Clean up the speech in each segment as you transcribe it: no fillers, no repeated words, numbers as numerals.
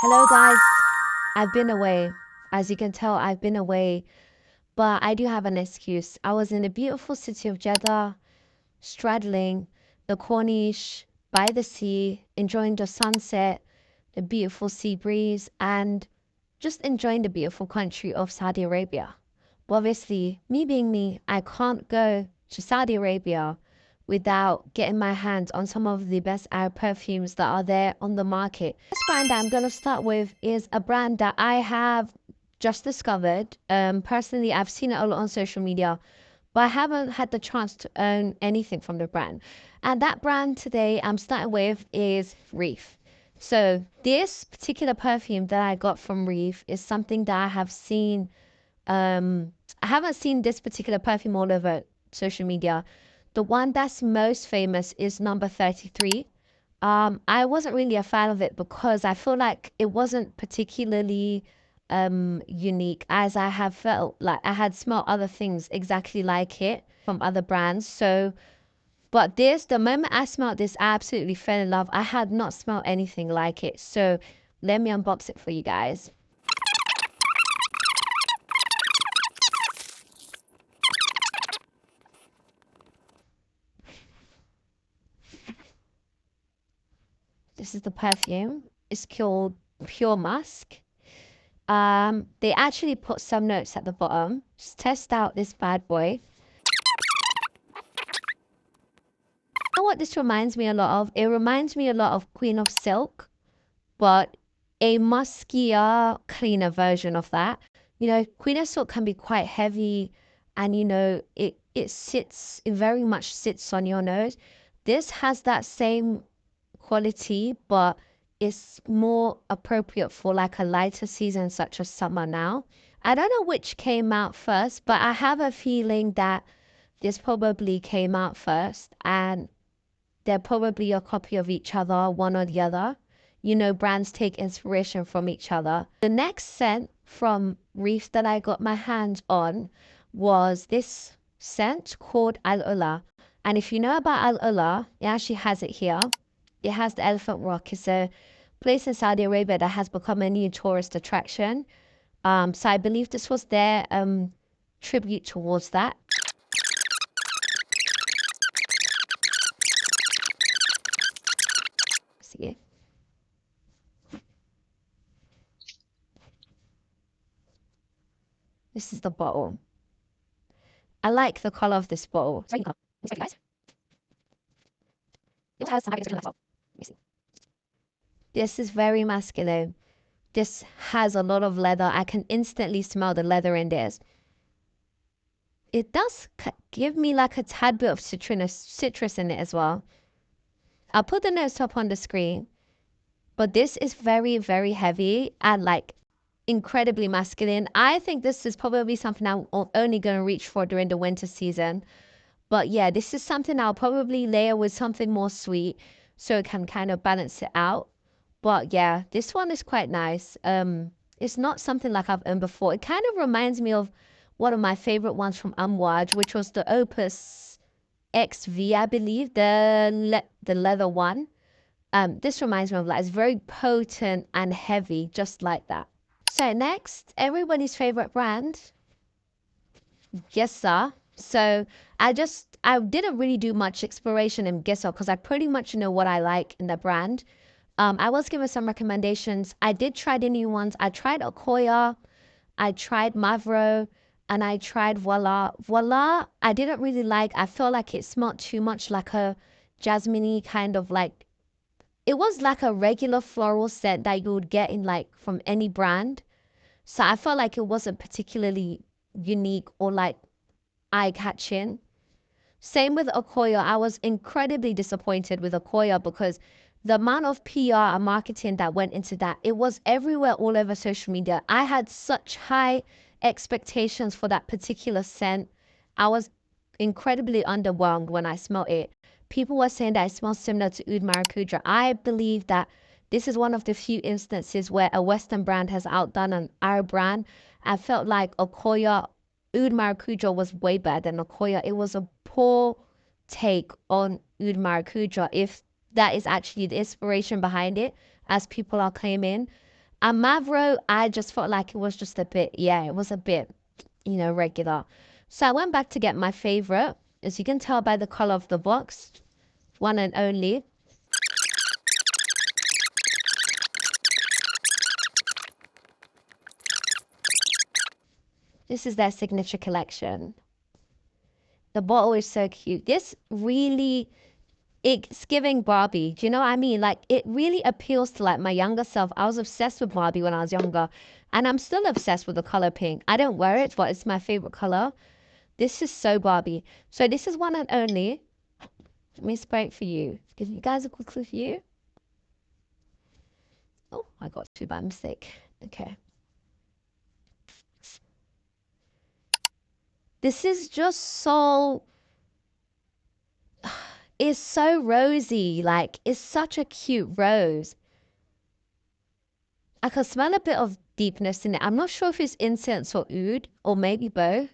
Hello guys, I've been away. As you can tell, I've been away, but I do have an excuse. I was in the beautiful city of Jeddah, straddling the Corniche by the sea, enjoying the sunset, the beautiful sea breeze, and just enjoying the beautiful country of Saudi Arabia. But obviously, me being me, I can't go to Saudi Arabia without getting my hands on some of the best Arab perfumes that are there on the market. This brand that I'm going to start with is a brand that I have just discovered. Personally, I've seen it a lot on social media, but I haven't had the chance to own anything from the brand. And that brand today I'm starting with is Reef. So this particular perfume that I got from Reef is something that I have seen. I haven't seen this particular perfume all over social media. The one that's most famous is number 33. I wasn't really a fan of it because I feel like it wasn't particularly unique, as I have felt like I had smelled other things exactly like it from other brands. So but this, the moment I smelled this, I absolutely fell in love. I had not smelled anything like it. So let me unbox it for you guys. This is the perfume. It's called Pure Musk. They actually put some notes at the bottom. Just test out this bad boy. You know what this reminds me a lot of? It reminds me a lot of Queen of Silk, but a muskier, cleaner version of that. You know, Queen of Silk can be quite heavy, and you know, it very much sits on your nose. This has that same quality, but it's more appropriate for like a lighter season such as summer now. I don't know which came out first, but I have a feeling that this probably came out first, and they're probably a copy of each other, one or the other. You know, brands take inspiration from each other. The next scent from Reef that I got my hands on was this scent called Al Ula. And if you know about Al Ula, it actually has it here. It has the Elephant Rock. It's a place in Saudi Arabia that has become a new tourist attraction. So I believe this was their tribute towards that. See, this is the bottle. I like the color of this bottle. This is very masculine. This has a lot of leather. I can instantly smell the leather in this. It does give me like a tad bit of citrus in it as well. I'll put the notes up on the screen, but this is very, very heavy and like incredibly masculine. I think this is probably something I'm only going to reach for during the winter season. But yeah, this is something I'll probably layer with something more sweet so it can kind of balance it out. But yeah, this one is quite nice. It's not something like I've owned before. It kind of reminds me of one of my favorite ones from Amouage, which was the Opus XV, I believe, the leather one. This reminds me of that. It's very potent and heavy, just like that. So next, everybody's favorite brand, Gissah. So I didn't really do much exploration in Gissah because I pretty much know what I like in the brand. I was given some recommendations. I did try the new ones. I tried Okoya, I tried Mavro, and I tried Voila. Voila, I didn't really like. I felt like it smelled too much like a jasmine kind of like, it was like a regular floral scent that you would get in like from any brand. So I felt like it wasn't particularly unique or like eye-catching. Same with Okoya. I was incredibly disappointed with Okoya because the amount of PR and marketing that went into that, it was everywhere all over social media. I had such high expectations for that particular scent. I was incredibly underwhelmed when I smelled it. People were saying that it smells similar to Oud Maracuja. I believe that this is one of the few instances where a Western brand has outdone an Arab brand. I felt like Okoya, Oud Maracuja was way better than Okoya. It was a poor take on Oud Maracuja, if that is actually the inspiration behind it, as people are claiming. And Mavro, I just felt like it was just a bit, yeah, it was a bit, regular. So I went back to get my favorite. As you can tell by the color of the box, one and only. This is their signature collection. The bottle is so cute. This really, it's giving Barbie. Do you know what I mean? Like, it really appeals to like my younger self. I was obsessed with Barbie when I was younger, and I'm still obsessed with the color pink. I don't wear it, but it's my favorite color. This is so Barbie. So this is one and only. Let me spray it for you. Give you guys a quick view. Oh, I got two by mistake. Okay. This is just so, it's so rosy. Like, it's such a cute rose. I can smell a bit of deepness in it. I'm not sure if it's incense or oud, or maybe both.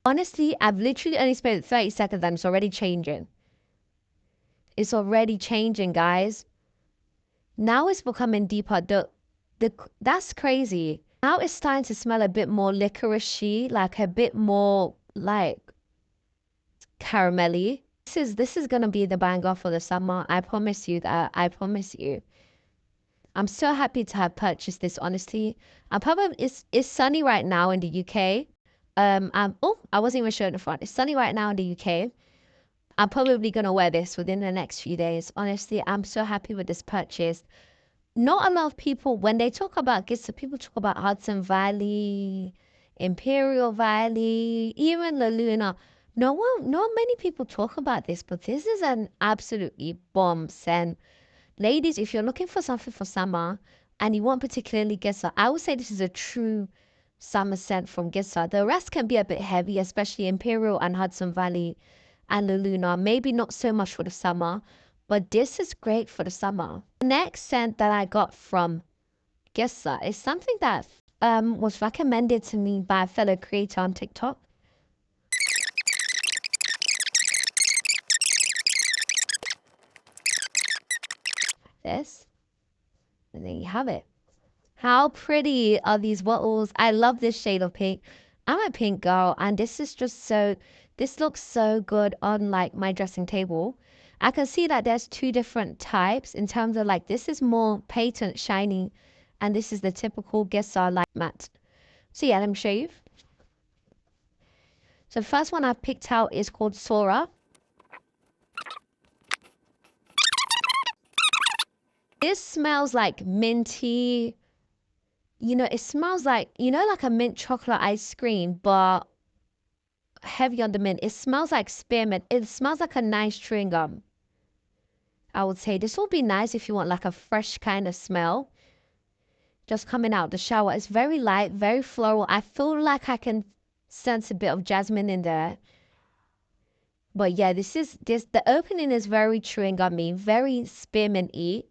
Honestly, I've literally only sprayed it 30 seconds and it's already changing. It's already changing, guys. Now it's becoming deeper. That's crazy. Now it's starting to smell a bit more licoricey, like a bit more like caramelly. This is gonna be the banger for the summer. I promise you that. I promise you. I'm so happy to have purchased this, honestly. It's sunny right now in the UK. I wasn't even showing the front. It's sunny right now in the UK. I'm probably gonna wear this within the next few days. Honestly, I'm so happy with this purchase. Not a lot of people, when they talk about Gissah, people talk about Hudson Valley, Imperial Valley, even La Luna. Not many people talk about this, but this is an absolutely bomb scent. Ladies, if you're looking for something for summer and you want particularly Gissah, I would say this is a true summer scent from Gissah. The rest can be a bit heavy, especially Imperial and Hudson Valley and La Luna. Maybe not so much for the summer, but this is great for the summer. The next scent that I got from Gissah is something that was recommended to me by a fellow creator on TikTok. This. And there you have it. How pretty are these bottles? I love this shade of pink. I'm a pink girl, and this is just so, this looks so good on like my dressing table. I can see that there's two different types in terms of like, this is more patent shiny, and this is the typical Gissah light matte. So yeah, let me show you. So the first one I've picked out is called Sora. This smells like minty. It smells like, like a mint chocolate ice cream, but heavy on the mint. It smells like spearmint. It smells like a nice chewing gum. I would say this will be nice if you want like a fresh kind of smell. Just coming out the shower. It's very light, very floral. I feel like I can sense a bit of jasmine in there. But yeah, the opening is very chewing gummy, very spearmint-y.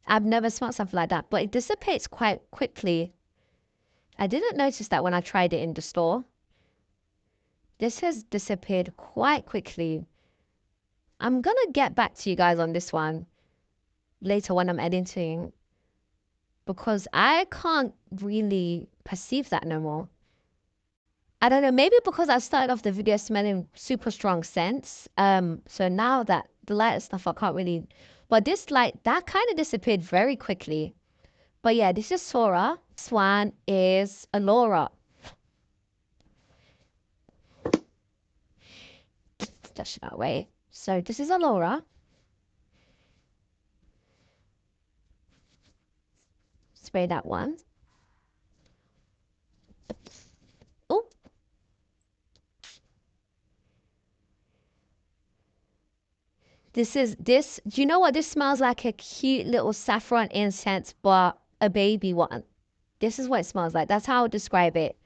I've never smelled something like that, but it dissipates quite quickly. I didn't notice that when I tried it in the store. This has disappeared quite quickly. I'm gonna get back to you guys on this one later when I'm editing, because I can't really perceive that no more. I don't know, maybe because I started off the video smelling super strong scents. So now that the lighter stuff I can't really, but this light, that kind of disappeared very quickly. But yeah, this is Sora. This one is Alora. Dash it that way. So this is Alora. Spray that one. Oh. Do you know what? This smells like a cute little saffron incense, but a baby one. This is what it smells like. That's how I would describe it.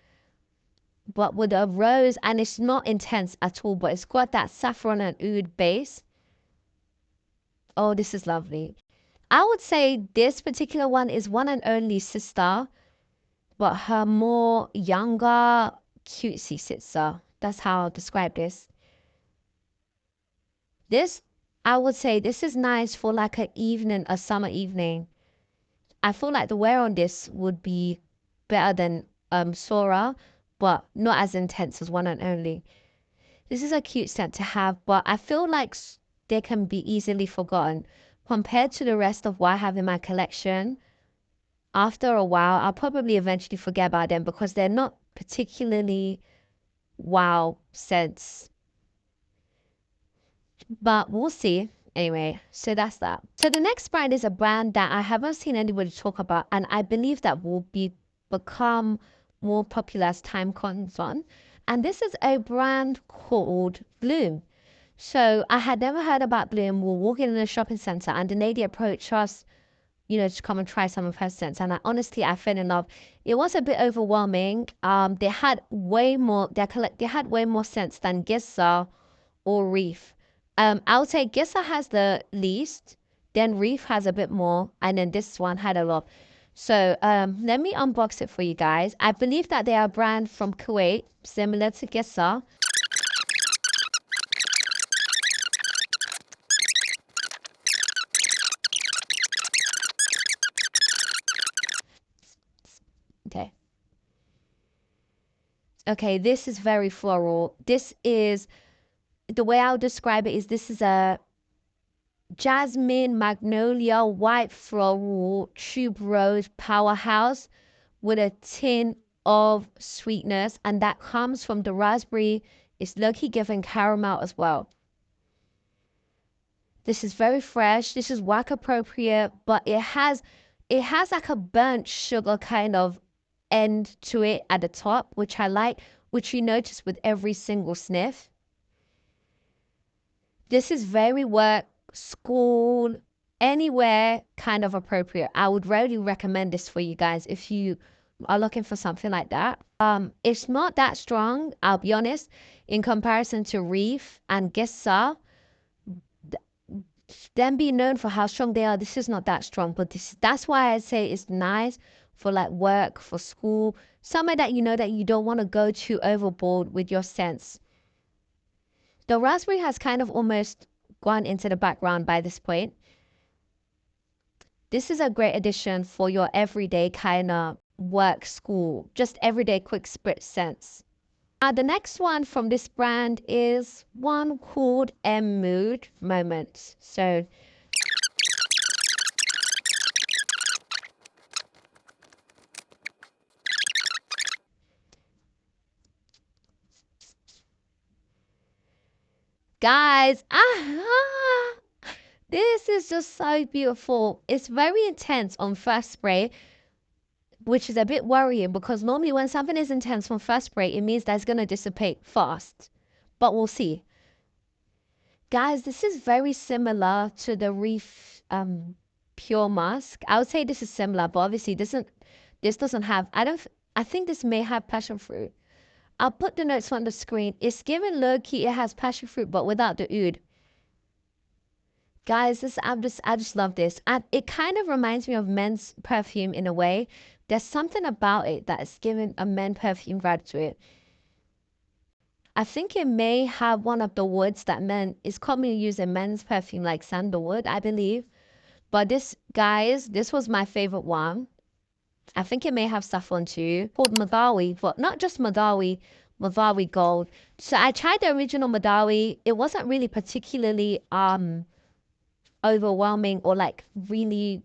But with a rose, and it's not intense at all, but it's got that saffron and oud base. Oh, this is lovely. I would say this particular one is one and only sister, but her more younger, cutesy sister. That's how I'll describe this. I would say this is nice for like a summer evening. I feel like the wear on this would be better than Sora, but not as intense as One and Only. This is a cute scent to have, but I feel like they can be easily forgotten. Compared to the rest of what I have in my collection, after a while, I'll probably eventually forget about them because they're not particularly wow scents. But we'll see. Anyway, so that's that. So the next brand is a brand that I haven't seen anybody talk about, and I believe that will become more popular as time goes on. And this is a brand called Bloom. So I had never heard about Bloom. We're walking in a shopping center, and the lady approached us, to come and try some of her scents. And I fell in love. It was a bit overwhelming. They had way more. They had way more scents than Gissah or Reef. I would say Gissah has the least. Then Reef has a bit more, and then this one had a lot. So let me unbox it for you guys. I believe that they are a brand from Kuwait, similar to Gissah. Okay. Okay, this is very floral. This is, the way I'll describe it is, this is a jasmine, magnolia, white floral, tuberose powerhouse with a tin of sweetness, and that comes from the raspberry. It's low-key giving caramel as well. This is very fresh. This is work appropriate, but it has like a burnt sugar kind of end to it at the top, which I like, which you notice with every single sniff. This is very work, school, anywhere kind of appropriate. I would really recommend this for you guys if you are looking for something like that. It's not that strong, I'll be honest, in comparison to Reef and Gissah. Them being known for how strong they are, this is not that strong, but that's why I say it's nice for like work, for school, somewhere that that you don't want to go too overboard with your scents. The raspberry has kind of almost gone into the background by this point. This is a great addition for your everyday kind of work, school, just everyday quick spritz scents. The next one from this brand is one called Mood Moments. So guys, this is just so beautiful. It's very intense on first spray, which is a bit worrying because normally when something is intense from first spray, it means that it's going to dissipate fast. But we'll see. Guys, this is very similar to the Reef Pure Musk. I would say this is similar, but obviously this doesn't have, I think this may have passion fruit. I'll put the notes on the screen. It's given low key, it has passion fruit, but without the oud. Guys, I just love this. And it kind of reminds me of men's perfume in a way. There's something about it that is giving a men perfume vibe to it. I think it may have one of the woods that men is commonly used in men's perfume, like sandalwood, I believe. But this, guys, this was my favorite one. I think it may have saffron too, called Madawi, but not just Madawi, Madawi Gold. So I tried the original Madawi. It wasn't really particularly overwhelming or like really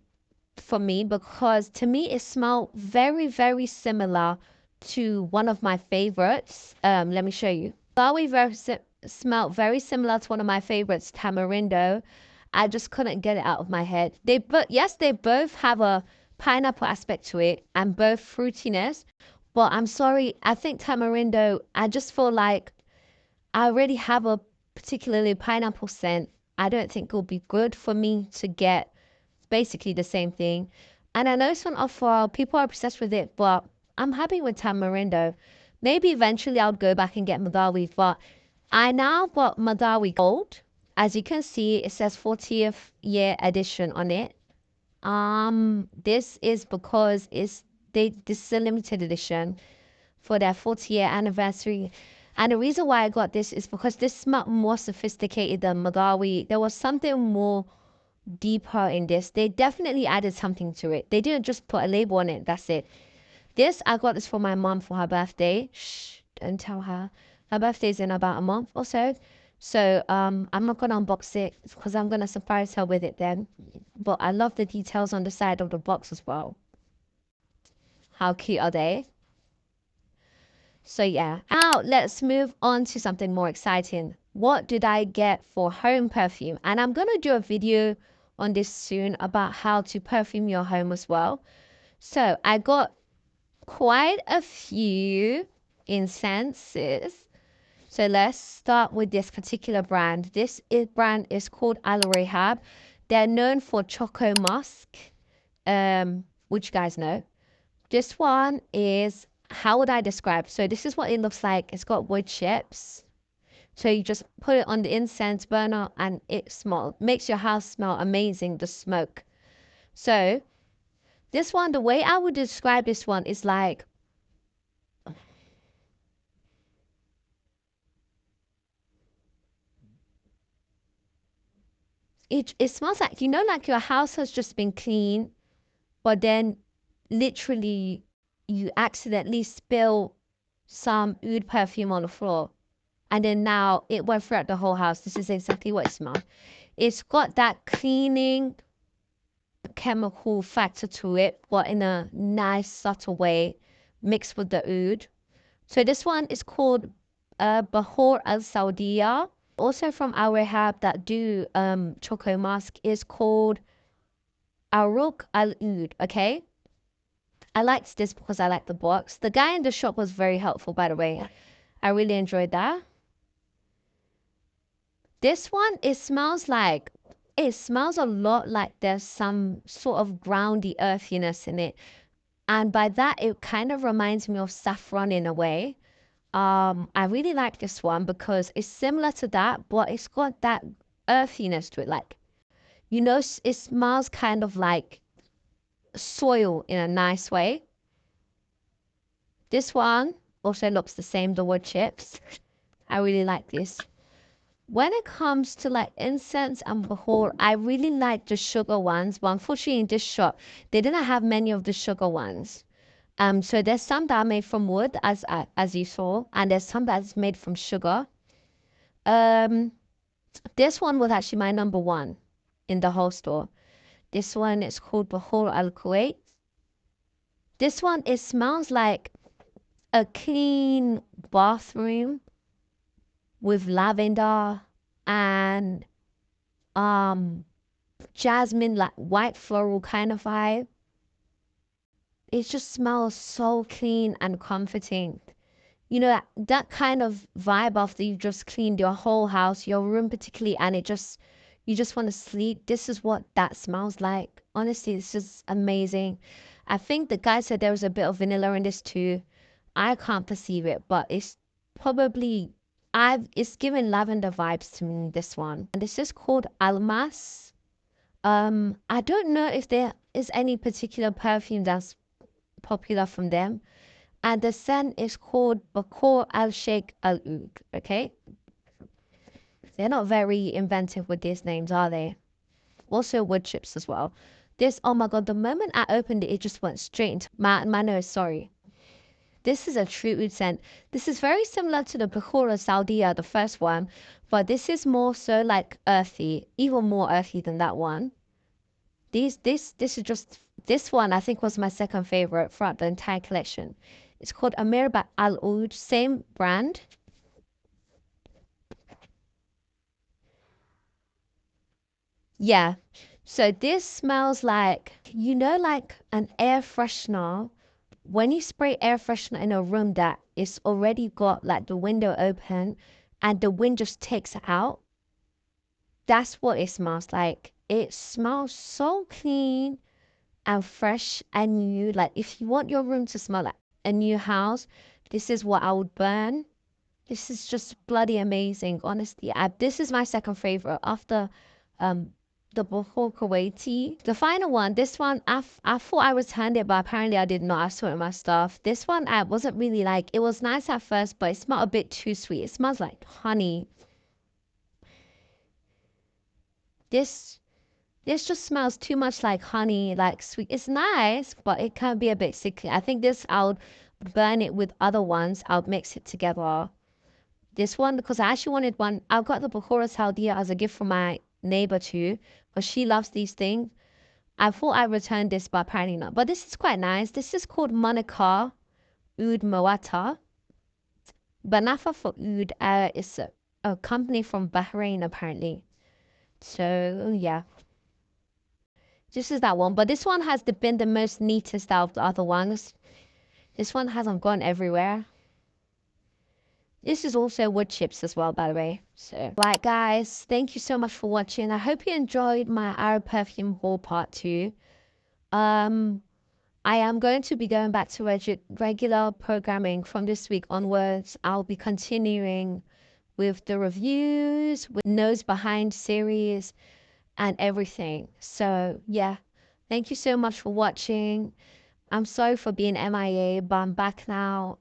for me, because to me it smelled very, very similar to one of my favorites. Let me show you. Madawi smelled very similar to one of my favorites, Tamarindo. I just couldn't get it out of my head. They both have a pineapple aspect to it and both fruitiness, but I'm sorry, I think Tamarindo, I just feel like I already have a particularly pineapple scent. I don't think it will be good for me to get basically the same thing. And I know it's on offer, people are obsessed with it, but I'm happy with Tamarindo. Maybe eventually I'll go back and get Madawi, but I now got Madawi Gold. As you can see, it says 40th year edition on it. This is because this is a limited edition for their 40-year anniversary. And the reason why I got this is because this smelled more sophisticated than Madawi. There was something more deeper in this. They definitely added something to it. They didn't just put a label on it. That's it. This, I got this for my mom for her birthday. Shh, don't tell her. Her birthday's in about a month or so. So I'm not gonna unbox it because I'm gonna surprise her with it then. But I love the details on the side of the box as well. How cute are they? So yeah, now let's move on to something more exciting. What did I get for home perfume? And I'm gonna do a video on this soon about how to perfume your home as well. So I got quite a few incenses. So let's start with this particular brand. This brand is called Al Rehab. They're known for Choco Musk, which you guys know. This one is, how would I describe? So this is what it looks like. It's got wood chips. So you just put it on the incense burner and it makes your house smell amazing, the smoke. So this one, the way I would describe this one is like, it smells like, you know, like your house has just been clean, but then literally you accidentally spill some oud perfume on the floor. And then now it went throughout the whole house. This is exactly what it smells. It's got that cleaning chemical factor to it, but in a nice, subtle way, mixed with the oud. So this one is called Bahor Al Saudiya. Also from Al Rehab that do Choco Mask is called Aruk Al Oud, okay? I liked this because I liked the box. The guy in the shop was very helpful, by the way. I really enjoyed that. This one, it smells a lot like there's some sort of groundy earthiness in it. And by that, it kind of reminds me of saffron in a way. I really like this one because it's similar to that, but it's got that earthiness to it. Like, you know, it smells kind of like soil in a nice way. This one also looks the same, the wood chips. I really like this. When it comes to like incense and bahor, I really like the sugar ones, but unfortunately in this shop, they didn't have many of the sugar ones. So there's some that are made from wood, as you saw, and there's some that's made from sugar. This one was actually my number one in the whole store. This one is called Bahor Al Kuwait. This one, it smells like a clean bathroom with lavender and jasmine, like white floral kind of vibe. It just smells so clean and comforting. You know, that kind of vibe after you just cleaned your whole house, your room particularly, and you just want to sleep. This is what that smells like. Honestly, it's just amazing. I think the guy said there was a bit of vanilla in this too. I can't perceive it, but it's probably it's giving lavender vibes to me, this one. And this is called Almas. I don't know if there is any particular perfume that's popular from them. And the scent is called Bakor Al Sheikh Al Oud. Okay, they're not very inventive with these names, are they? Also wood chips as well. This, oh my god, the moment I opened it, it just went straight into my nose. Sorry. This is a true oud scent. This is very similar to the Bahura Saudiya, the first one, but this is more so like earthy, even more earthy than that one. This is just, this one I think was my second favorite throughout the entire collection. It's called Amir Al Oud, same brand. Yeah. So this smells like, you know, like an air freshener. When you spray air freshener in a room that is already got like the window open and the wind just takes it out, that's what it smells like. It smells so clean and fresh and new. Like if you want your room to smell like a new house, this is what I would burn. This is just bloody amazing, honestly. This is my second favorite after the Boho Kuwaiti. The final one, this one, I thought I returned it, but apparently I did not. I saw it in my stuff. This one, I wasn't really like, it was nice at first, but it smelled a bit too sweet. It smells like honey. This This just smells too much like honey, like sweet. It's nice, but it can be a bit sickly. I think this, I'll burn it with other ones. I'll mix it together. This one, because I actually wanted one. I got the Bahura Saudia as a gift from my neighbor too, because she loves these things. I thought I returned this, but apparently not. But this is quite nice. This is called Monaca Oud Mawata. Banafa for Oud is a company from Bahrain, apparently. So, yeah. This is that one. But this one has been the most neatest out of the other ones. This one hasn't gone everywhere. This is also wood chips as well, by the way. So, right, guys, thank you so much for watching. I hope you enjoyed my Arab perfume haul part 2. I am going to be going back to regular programming from this week onwards. I'll be continuing with the reviews, with Nose Behind series, and everything. So, yeah, thank you so much for watching. I'm sorry for being MIA, but I'm back now.